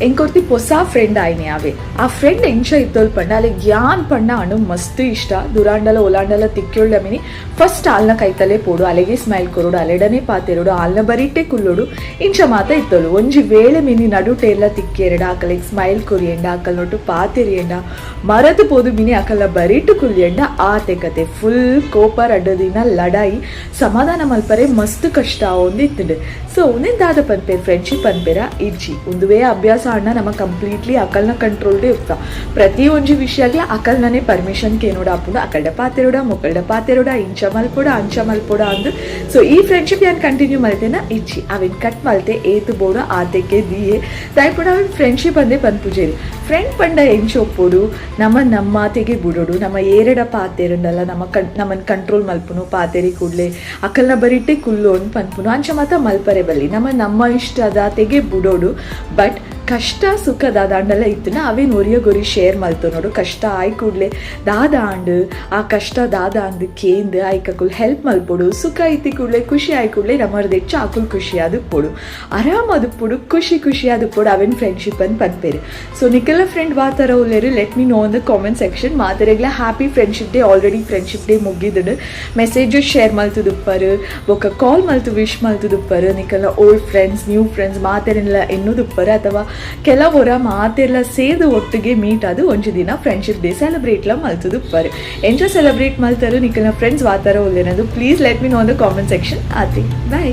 ಎಂಕೊರ್ತಿ ಹೊಸ ಫ್ರೆಂಡ್ ಆಯ್ನೆ ಅವೆ ಆ ಫ್ರೆಂಡ್ ಎಂಚ ಇತ್ತೋಲ್ ಪಂಡ ಅಲ್ಲಿ ಯಾನ್ ಪಂಡ ಅಣ್ಣು ಮಸ್ತ್ ಇಷ್ಟ ದುರಾಂಡಲ ಒಲಾಂಡಲ ತಿಕ್ಕೊಳ್ಳ ಮಿನಿ ಫಸ್ಟ್ ಆಲ್ನ ಕೈತಲೆ ಪೋಡು ಅಲೆಗೆ ಸ್ಮೈಲ್ ಕೊರೋಡು ಅಲೆಡನೆ ಪಾತೆರೋಡು ಆಲ್ನ ಬರಿಟ್ಟೆ ಕುಲ್ಲೋಡು ಇಂಚ ಮಾತ ಇತ್ತೋಳು ಒಂಜಿ ವೇಳೆ ಮಿನಿ ನಡುಟೆಲ್ಲ ತಿಕ್ಕೆರಡ ಆಕಲಿಗೆ ಸ್ಮೈಲ್ ಕೊರಿಯಂಡ ಆಕಲ್ ನೋಟು ಪಾತೆರಿಯಂಡ ಮರತು ಪೋದು ಮಿನಿ ಆಕಲ ಬರಿಟ್ಟು ಕುಲ್ಲಿಯಂಡ ಆತೆ ಕತೆ ಫುಲ್ ಕೋಪರ್ ಅಡ್ಡದಿನ ಲಡಾಯಿ ಸಮಾಧಾನ ಮಲ್ಪರೆ ಮಸ್ತ್ ಕಷ್ಟ ಒಂದಿತ್ತು ಸೊ ಒಂದಿಂದಾದ ಪನ್ಪೇರ್ ಫ್ರೆಂಡ್ಶಿಪ್ ಪನ್ಪೇರ ಇಜ್ಜಿ ಒಂದುವೇ ಅಭ್ಯಾಸ ಅಣ್ಣ ನಮ್ಮ ಕಂಪ್ಲೀಟ್ಲಿ ಅಕಲ್ನ ಕಂಟ್ರೋಲ್ಡೇ ಇರ್ತಾ ಪ್ರತಿ ಒಂಜಿ ವಿಷಯಗ್ಲ ಅಕಲ್ನೇ ಪರ್ಮಿಷನ್ ಕೇನೋಡ ಆಪುಂಡ ಅಕಲ್ಡ ಪಾತೆರೋಡ ಮೊಕಲ್ಡ ಪಾತೆರೋಡ ಇಂಚ ಮಲ್ಪೋಡ ಅಂಚ ಮಲ್ಪೋಡ ಅಂದು ಸೊ ಈ ಫ್ರೆಂಡ್ಶಿಪ್ ಯಾನ್ ಕಂಟಿನ್ಯೂ ಮಲ್ತೇನ ಇಜ್ಜಿ ಅವಿನ್ ಕಟ್ ಮಲ್ತೆ ಏತು ಬೋಡ ಆತೆಗೆ ದಿಯೆ ದಾಯ್ಪುಡ ಅವಿನ್ ಫ್ರೆಂಡ್ಶಿಪ್ ಅಂದೇ ಪನ್ಪುಜೇರಿ ಫ್ರೆಂಡ್ ಪಂಡ ಎಂಚೊಪ್ಪೋಡು ನಮ್ಮ ಮಾತೆಗೆ ಬಿಡೋಡು ನಮ್ಮ ಏರಡ ಪಾತೆರಂಡಲ್ಲ ನಮ್ಮನ್ ಕಂಟ್ರೋಲ್ ಮಲ್ಪುನು ಪಾತೆರಿ ಕೂಡ್ಲೆ ಅಕಲ್ನ ಬರಿಟ್ಟೆ ಕುಲ್ಲೋನ್ ಪನ್ಪುನು ಅಂಚ ಮಾತ ಮಲ್ಪರೆ ಬಲ್ಲಿ ನಮ್ಮ ಇಷ್ಟದ ತೆಗೆ ಬಿಡೋಡು ಬಟ್ ಕಷ್ಟ ಸುಖ ದಾದಾಂಡೆಲ್ಲ ಇತ್ತನ ಅವೇನು ಒರಿಯೋಗೊರಿ ಶೇರ್ ಮಲ್ತು ನೋಡು ಕಷ್ಟ ಆಯ್ ಕೂಡ್ಲೆ ದಾದಾಂಡು ಆ ಕಷ್ಟ ದಾದಾಂಡು ಕೇಂದು ಆಯ್ಕುಲ್ ಹೆಲ್ಪ್ ಮಲ್ಪೊಡು ಸುಖ ಐತಿ ಕೂಡ್ಲೆ ಖುಷಿ ಆಯ್ ಕೂಡ್ಲೆ ನಮ್ಮರ್ದು ಹೆಚ್ಚು ಆಕುಲ್ ಖುಷಿ ಅದು ಪೊಡು ಆರಾಮ್ ಅದು ಪೊಡು ಖುಷಿ ಅದು ಪೊಡು ಅವೇನು ಫ್ರೆಂಡ್ಶಿಪ್ ಅಂತ ಪನ್ಪೇರು ಸೊ ನಿಕ್ಕೆಲ್ಲ ಫ್ರೆಂಡ್ ವಾತರ ಉಲ್ಲೇರು let me know in the comment section ಮಾತರೆಗ್ಲ happy friendship day already friendship day ಮುಗಿದು ಮೆಸೇಜು ಶೇರ್ ಮಲ್ತುದುಪ್ಪರು ಬೊಕ್ಕ ಕಾಲ್ ಮಲ್ತು ವಿಶ್ ಮಲ್ತುದುಪ್ಪರು ನಿಕ್ಕೆಲ್ಲ ಓಲ್ಡ್ ಫ್ರೆಂಡ್ಸ್ ನ್ಯೂ ಫ್ರೆಂಡ್ಸ್ ಮಾತೆರೆಲ್ಲ ಎನ್ನುದುಪ್ಪರು ಅಥವಾ ಕೆಲವರ ಮಾತೆಲ್ಲ ಸೇದು ಒಟ್ಟಿಗೆ ಮೀಟ್ ಅದು ಒಂಜು ದಿನ ಫ್ರೆಂಡ್ಶಿಪ್ ಡೇ ಸೆಲೆಬ್ರೇಟ್ಲ ಮಲ್ತುದು ಪರ್ ಎಂಚ ಸೆಲೆಬ್ರೇಟ್ ಮಲ್ತರು ನಿಕ್ಕಲ್ನ ಫ್ರೆಂಡ್ಸ್ ವಾತಾರ ಒಲ್ಲೆನದು please let me know in the comment section ಆತಿ ಬಾಯ್.